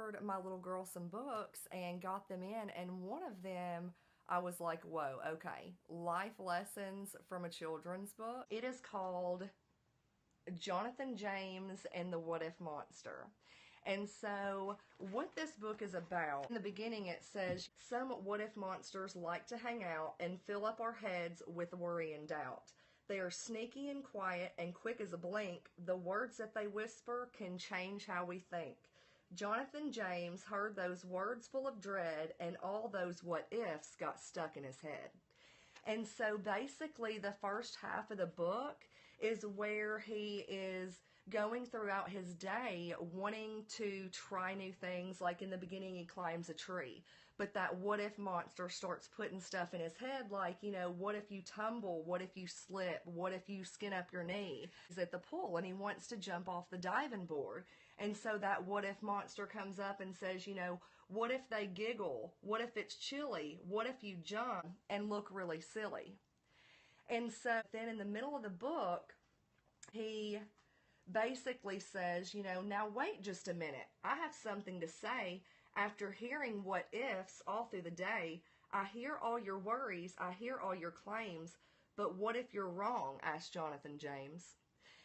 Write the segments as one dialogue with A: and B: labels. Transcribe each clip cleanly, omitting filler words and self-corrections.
A: ordered my little girl some books and got them in, and one of them I was like, whoa, okay, life lessons from a children's book. It is called Jonathan James and the What If Monster. And so what this book is about, in the beginning it says, some what if monsters like to hang out and fill up our heads with worry and doubt. They are sneaky and quiet and quick as a blink. The words that they whisper can change how we think. Jonathan James heard those words full of dread, and all those what ifs got stuck in his head. And so basically the first half of the book is where he is going throughout his day wanting to try new things. Like in the beginning he climbs a tree, but that what if monster starts putting stuff in his head like, you know, what if you tumble, what if you slip, what if you skin up your knee. He's at the pool and he wants to jump off the diving board, and so that what if monster comes up and says, you know, what if they giggle, what if it's chilly, what if you jump and look really silly. And so then in the middle of the book he basically says, you know, now wait just a minute. I have something to say. After hearing what ifs all through the day, I hear all your worries, I hear all your claims, but what if you're wrong? Asked Jonathan James.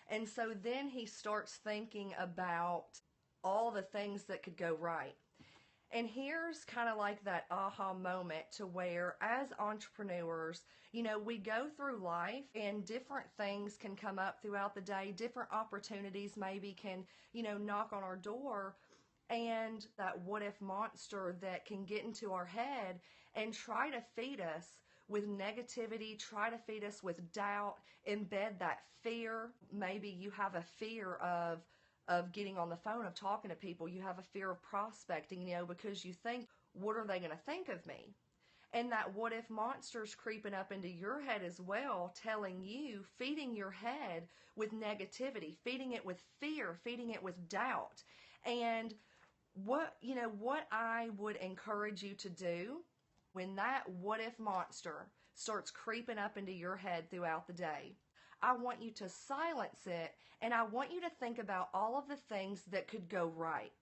A: And so then he starts thinking about all the things that could go right. And here's kind of like that aha moment to where as entrepreneurs, you know, we go through life and different things can come up throughout the day. Different opportunities maybe can, you know, knock on our door. And that what if monster that can get into our head and try to feed us with negativity, try to feed us with doubt, embed that fear. Maybe you have a fear of getting on the phone, of talking to people. You have a fear of prospecting, you know, because you think, what are they going to think of me? And that what if monster's creeping up into your head as well, telling you, feeding your head with negativity, feeding it with fear, feeding it with doubt. And what I would encourage you to do when that what if monster starts creeping up into your head throughout the day, I want you to silence it, and I want you to think about all of the things that could go right.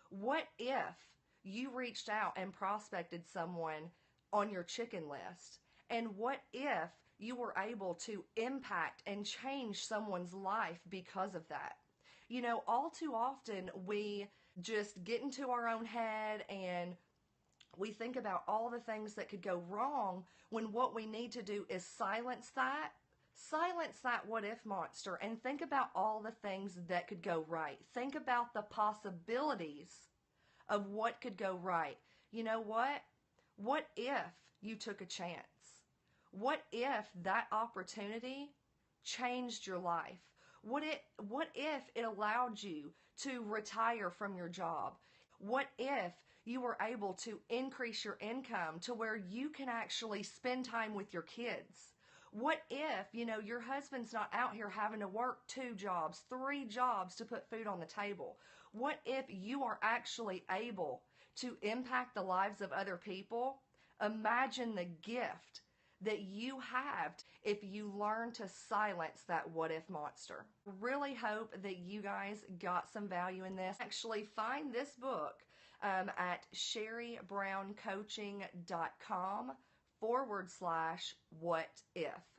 A: What if you reached out and prospected someone on your chicken list? And what if you were able to impact and change someone's life because of that? You know, all too often we just get into our own head and we think about all the things that could go wrong, when what we need to do is silence that what if monster and think about all the things that could go right. Think about the possibilities of what could go right. You know what? What if you took a chance? What if that opportunity changed your life? What if it allowed you to retire from your job? What if you were able to increase your income to where you can actually spend time with your kids? What if, you know, your husband's not out here having to work 2 jobs, 3 jobs to put food on the table? What if you are actually able to impact the lives of other people? Imagine the gift that you have if you learn to silence that what if monster. Really hope that you guys got some value in this. Actually find this book at sherrybrowncoaching.com/what if.